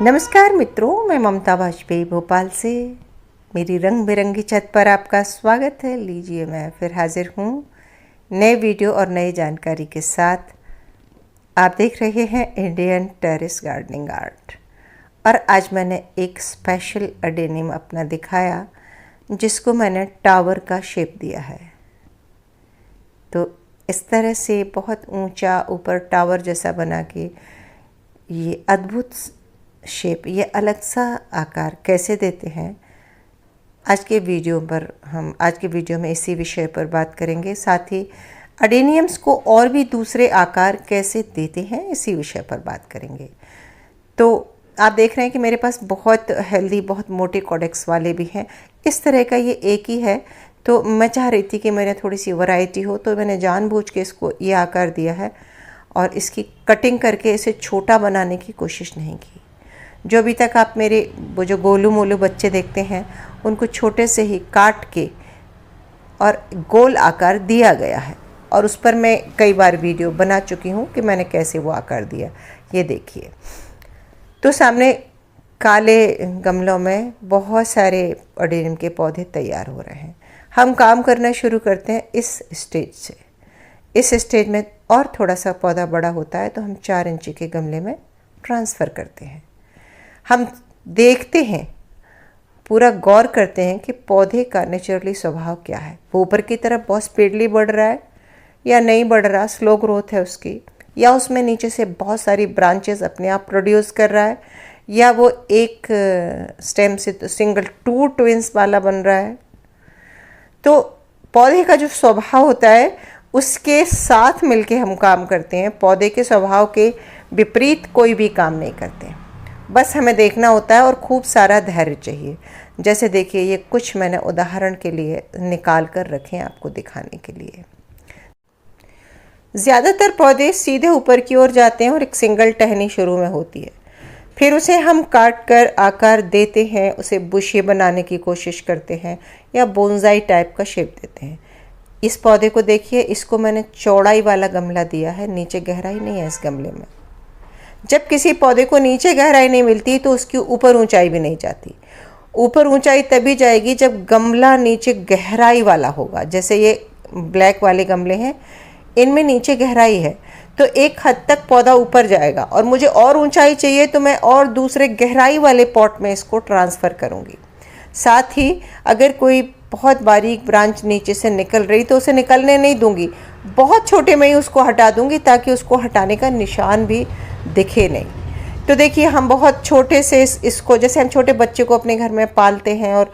नमस्कार मित्रों, मैं ममता वाजपेयी भोपाल से मेरी रंग बिरंगी छत पर आपका स्वागत है। लीजिए, मैं फिर हाजिर हूँ नए वीडियो और नई जानकारी के साथ। आप देख रहे हैं इंडियन टेरेस गार्डनिंग आर्ट, और आज मैंने एक स्पेशल अडेनियम अपना दिखाया जिसको मैंने टावर का शेप दिया है। तो इस तरह से बहुत ऊंचा ऊपर टावर जैसा बना के ये अद्भुत शेप, ये अलग सा आकार कैसे देते हैं, आज के वीडियो में इसी विषय पर बात करेंगे। साथ ही अडेनियम्स को और भी दूसरे आकार कैसे देते हैं, इसी विषय पर बात करेंगे। तो आप देख रहे हैं कि मेरे पास बहुत हेल्दी, बहुत मोटे कॉडेक्स वाले भी हैं। इस तरह का ये एक ही है, तो मैं चाह रही थी कि मेरे थोड़ी सी वैरायटी हो, तो मैंने जानबूझ के इसको ये आकार दिया है और इसकी कटिंग करके इसे छोटा बनाने की कोशिश नहीं की। जो अभी तक आप मेरे वो जो गोलू मोलू बच्चे देखते हैं, उनको छोटे से ही काट के और गोल आकार दिया गया है, और उस पर मैं कई बार वीडियो बना चुकी हूँ कि मैंने कैसे वो आकार दिया। ये देखिए, तो सामने काले गमलों में बहुत सारे अडेनियम के पौधे तैयार हो रहे हैं। हम काम करना शुरू करते हैं इस स्टेज से। इस स्टेज में और थोड़ा सा पौधा बड़ा होता है तो हम 4 इंच के गमले में ट्रांसफ़र करते हैं। हम देखते हैं, पूरा गौर करते हैं कि पौधे का नेचुरली स्वभाव क्या है। वो ऊपर की तरफ बहुत स्पीडली बढ़ रहा है या नहीं बढ़ रहा, स्लो ग्रोथ है उसकी, या उसमें नीचे से बहुत सारी ब्रांचेस अपने आप प्रोड्यूस कर रहा है, या वो एक स्टेम से तो सिंगल 2 ट्विंस वाला बन रहा है। तो पौधे का जो स्वभाव होता है उसके साथ मिलके हम काम करते हैं। पौधे के स्वभाव के विपरीत कोई भी काम नहीं करते, बस हमें देखना होता है और खूब सारा धैर्य चाहिए। जैसे देखिए, ये कुछ मैंने उदाहरण के लिए निकाल कर रखे हैं आपको दिखाने के लिए। ज़्यादातर पौधे सीधे ऊपर की ओर जाते हैं और एक सिंगल टहनी शुरू में होती है, फिर उसे हम काट कर आकार देते हैं, उसे बुशे बनाने की कोशिश करते हैं या बोनसाई टाइप का शेप देते हैं। इस पौधे को देखिए, इसको मैंने चौड़ाई वाला गमला दिया है, नीचे गहराई नहीं है इस गमले में। जब किसी पौधे को नीचे गहराई नहीं मिलती तो उसकी ऊपर ऊंचाई भी नहीं जाती। ऊपर ऊंचाई तभी जाएगी जब गमला नीचे गहराई वाला होगा। जैसे ये ब्लैक वाले गमले हैं, इनमें नीचे गहराई है, तो एक हद तक पौधा ऊपर जाएगा, और मुझे और ऊंचाई चाहिए तो मैं और दूसरे गहराई वाले पॉट में इसको ट्रांसफ़र करूँगी। साथ ही अगर कोई बहुत बारीक ब्रांच नीचे से निकल रही तो उसे निकलने नहीं दूंगी, बहुत छोटे में ही उसको हटा दूंगी ताकि उसको हटाने का निशान भी दिखे नहीं। तो देखिए, हम बहुत छोटे से इसको, जैसे हम छोटे बच्चे को अपने घर में पालते हैं और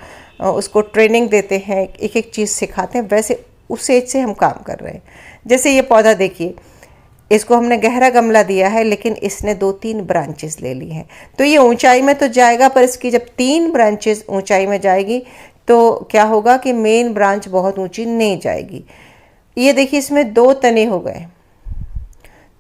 उसको ट्रेनिंग देते हैं, एक एक चीज़ सिखाते हैं, वैसे उस एज से हम काम कर रहे हैं। जैसे ये पौधा देखिए, इसको हमने गहरा गमला दिया है लेकिन इसने 2-3 ब्रांचेस ले ली हैं, तो ये ऊंचाई में तो जाएगा, पर इसकी जब 3 ब्रांचेस ऊंचाई में जाएगी तो क्या होगा कि मेन ब्रांच बहुत ऊंची नहीं जाएगी। ये देखिए, इसमें 2 तने हो गए,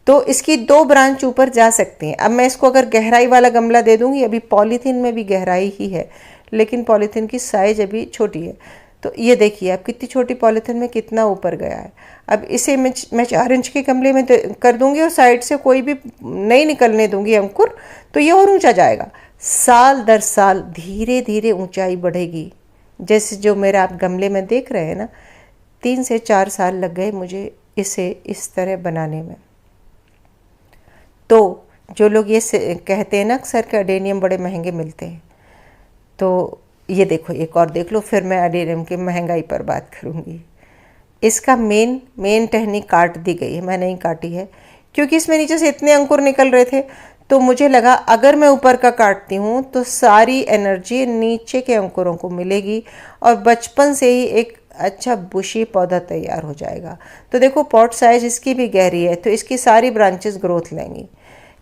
तो इसकी 2 ब्रांच ऊपर जा सकती हैं। अब मैं इसको अगर गहराई वाला गमला दे दूंगी, अभी पॉलीथीन में भी गहराई ही है लेकिन पॉलीथीन की साइज अभी छोटी है, तो ये देखिए अब कितनी छोटी पॉलीथीन में कितना ऊपर गया है। अब इसे मैं 4 इंच के गमले में कर दूंगी और साइड से कोई भी नहीं निकलने दूंगी अंकुर, तो ये और ऊंचा जाएगा। साल दर साल धीरे धीरे ऊंचाई बढ़ेगी। जैसे जो मेरा आप गमले में देख रहे हैं ना, 3 से 4 साल लग गए मुझे इसे इस तरह बनाने में। तो जो लोग ये कहते हैं ना अक्सर के अडेनियम बड़े महंगे मिलते हैं, तो ये देखो, एक और देख लो, फिर मैं अडेनियम की महंगाई पर बात करूँगी। इसका मेन टहनी काट दी गई है, मैं नहीं काटी है क्योंकि इसमें नीचे से इतने अंकुर निकल रहे थे, तो मुझे लगा अगर मैं ऊपर का काटती हूँ तो सारी एनर्जी नीचे के अंकुरों को मिलेगी और बचपन से ही एक अच्छा बुशी पौधा तैयार हो जाएगा। तो देखो, पॉट साइज इसकी भी गहरी है, तो इसकी सारी ब्रांचेस ग्रोथ लेंगी।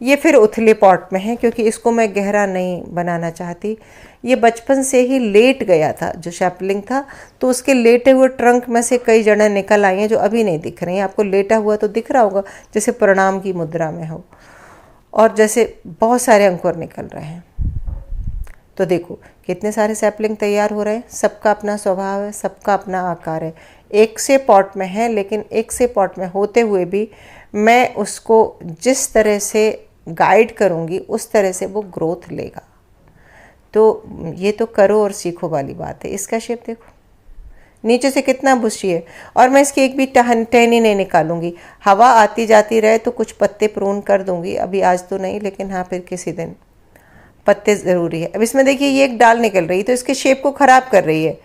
ये फिर उथले पॉट में है क्योंकि इसको मैं गहरा नहीं बनाना चाहती। ये बचपन से ही लेट गया था, जो सैपलिंग था, तो उसके लेटे हुए ट्रंक में से कई जड़ें निकल आई हैं जो अभी नहीं दिख रही हैं। आपको लेटा हुआ तो दिख रहा होगा, जैसे प्रणाम की मुद्रा में हो, और जैसे बहुत सारे अंकुर निकल रहे हैं। तो देखो कितने सारे सैपलिंग तैयार हो रहे हैं। सबका अपना स्वभाव है, सबका अपना आकार है। एक से पॉट में है, लेकिन एक से पॉट में होते हुए भी मैं उसको जिस तरह से गाइड करूँगी उस तरह से वो ग्रोथ लेगा। तो ये तो करो और सीखो वाली बात है। इसका शेप देखो, नीचे से कितना बुशी है, और मैं इसकी एक भी टहनी नहीं निकालूंगी। हवा आती जाती रहे तो कुछ पत्ते प्रून कर दूंगी, अभी आज तो नहीं, लेकिन हाँ फिर किसी दिन पत्ते ज़रूरी है। अब इसमें देखिए ये एक डाल निकल रही है तो इसके शेप को ख़राब कर रही है,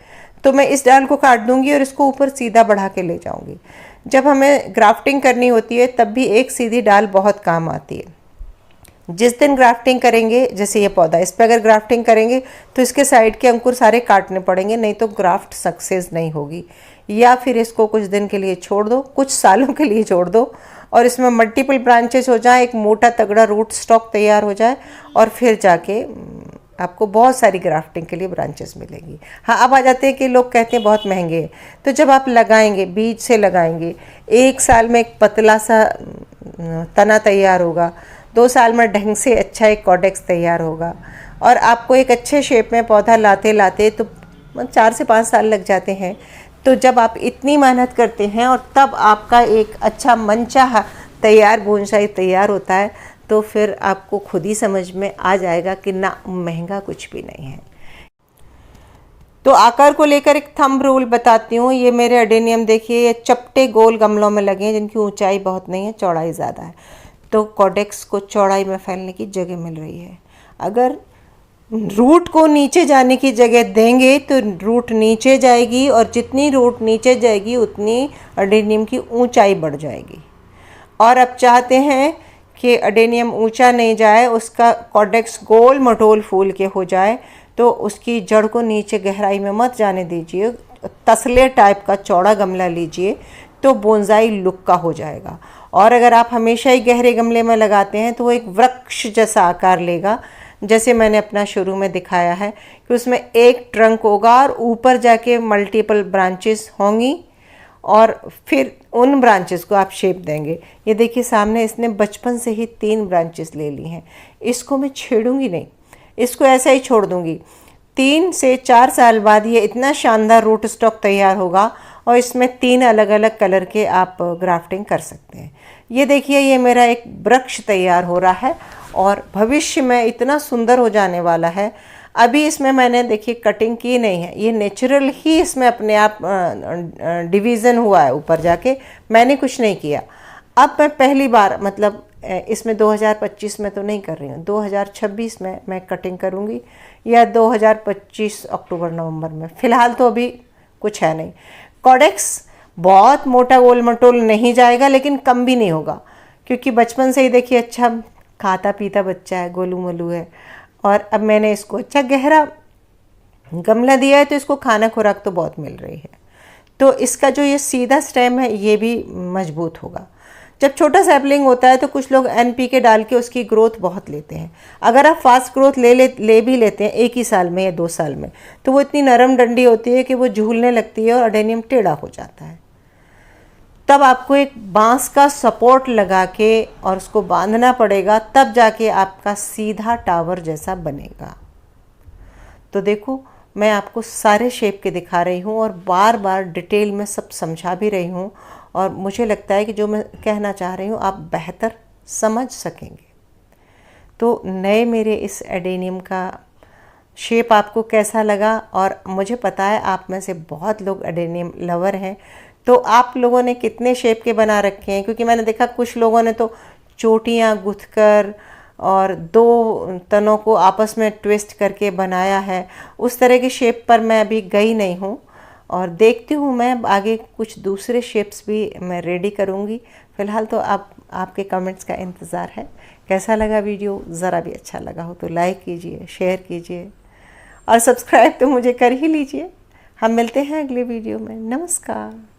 तो मैं इस डाल को काट दूंगी और इसको ऊपर सीधा बढ़ा के ले जाऊंगी। जब हमें ग्राफ्टिंग करनी होती है तब भी एक सीधी डाल बहुत काम आती है। जिस दिन ग्राफ्टिंग करेंगे, जैसे ये पौधा, इस पर अगर ग्राफ्टिंग करेंगे तो इसके साइड के अंकुर सारे काटने पड़ेंगे, नहीं तो ग्राफ्ट सक्सेस नहीं होगी। या फिर इसको कुछ दिन के लिए छोड़ दो, कुछ सालों के लिए छोड़ दो, और इसमें मल्टीपल ब्रांचेस हो जाए, एक मोटा तगड़ा रूट स्टॉक तैयार हो जाए, और फिर जाके आपको बहुत सारी ग्राफ्टिंग के लिए ब्रांचेस मिलेगी। हाँ, अब आ जाते हैं कि लोग कहते हैं बहुत महंगे हैं। तो जब आप लगाएंगे, बीज से लगाएंगे, 1 साल में एक पतला सा तना तैयार होगा, 2 साल में ढंग से अच्छा एक कॉडेक्स तैयार होगा, और आपको एक अच्छे शेप में पौधा लाते लाते तो 4 से 5 साल लग जाते हैं। तो जब आप इतनी मेहनत करते हैं और तब आपका एक अच्छा मनचाहा तैयार बोनसाई तैयार होता है, तो फिर आपको खुद ही समझ में आ जाएगा कि ना, महंगा कुछ भी नहीं है। तो आकार को लेकर एक थंब रूल बताती हूँ। ये मेरे एडेनियम देखिए, ये चपटे गोल गमलों में लगे हैं जिनकी ऊंचाई बहुत नहीं है, चौड़ाई ज़्यादा है। तो कॉडेक्स को चौड़ाई में फैलने की जगह मिल रही है। अगर रूट को नीचे जाने की जगह देंगे तो रूट नीचे जाएगी, और जितनी रूट नीचे जाएगी उतनी एडेनियम की ऊंचाई बढ़ जाएगी। और अब चाहते हैं कि एडेनियम ऊंचा नहीं जाए, उसका कॉडेक्स गोल मटोल फूल के हो जाए, तो उसकी जड़ को नीचे गहराई में मत जाने दीजिए। तसले टाइप का चौड़ा गमला लीजिए तो बोनसाई लुक का हो जाएगा। और अगर आप हमेशा ही गहरे गमले में लगाते हैं तो वो एक वृक्ष जैसा आकार लेगा, जैसे मैंने अपना शुरू में दिखाया है कि उसमें एक ट्रंक होगा और ऊपर जाके मल्टीपल ब्रांचेस होंगी, और फिर उन ब्रांचेस को आप शेप देंगे। ये देखिए सामने इसने बचपन से ही 3 ब्रांचेस ले ली हैं। इसको मैं छेड़ूंगी नहीं, इसको ऐसा ही छोड़ दूंगी। 3 से 4 साल बाद ये इतना शानदार रूट स्टॉक तैयार होगा, और इसमें 3 अलग अलग कलर के आप ग्राफ्टिंग कर सकते हैं। ये देखिए, ये मेरा एक वृक्ष तैयार हो रहा है और भविष्य में इतना सुंदर हो जाने वाला है। अभी इसमें मैंने देखिए कटिंग की नहीं है, ये नेचुरल ही इसमें अपने आप डिवीज़न हुआ है ऊपर जाके, मैंने कुछ नहीं किया। अब मैं पहली बार, मतलब इसमें 2025 में तो नहीं कर रही हूँ, 2026 में मैं कटिंग करूँगी, या 2025 अक्टूबर नवंबर में। फ़िलहाल तो अभी कुछ है नहीं। कॉडेक्स बहुत मोटा गोल मटोल नहीं जाएगा, लेकिन कम भी नहीं होगा, क्योंकि बचपन से ही देखिए अच्छा खाता पीता बच्चा है, गोलू मोलू है। और अब मैंने इसको अच्छा गहरा गमला दिया है, तो इसको खाना खुराक तो बहुत मिल रही है। तो इसका जो ये सीधा स्टेम है ये भी मजबूत होगा। जब छोटा सैपलिंग होता है तो कुछ लोग NPK डाल के उसकी ग्रोथ बहुत लेते हैं। अगर आप फास्ट ग्रोथ ले भी लेते हैं 1 ही साल में या 2 साल में, तो वो इतनी नरम डंडी होती है कि वो झूलने लगती है और एडेनियम टेढ़ा हो जाता है। तब आपको एक बांस का सपोर्ट लगा के और उसको बांधना पड़ेगा, तब जाके आपका सीधा टावर जैसा बनेगा। तो देखो, मैं आपको सारे शेप के दिखा रही हूँ और बार बार डिटेल में सब समझा भी रही हूँ, और मुझे लगता है कि जो मैं कहना चाह रही हूँ आप बेहतर समझ सकेंगे। तो नए मेरे इस एडेनियम का शेप आपको कैसा लगा? और मुझे पता है आप में से बहुत लोग एडेनियम लवर हैं, तो आप लोगों ने कितने शेप के बना रखे हैं? क्योंकि मैंने देखा कुछ लोगों ने तो चोटियाँ गुथ कर और 2 तनों को आपस में ट्विस्ट करके बनाया है। उस तरह के शेप पर मैं अभी गई नहीं हूँ, और देखती हूँ मैं आगे कुछ दूसरे शेप्स भी मैं रेडी करूँगी। फ़िलहाल तो आपके कमेंट्स का इंतज़ार है। कैसा लगा वीडियो? ज़रा भी अच्छा लगा हो तो लाइक कीजिए, शेयर कीजिए, और सब्सक्राइब तो मुझे कर ही लीजिए। हम मिलते हैं अगले वीडियो में। नमस्कार।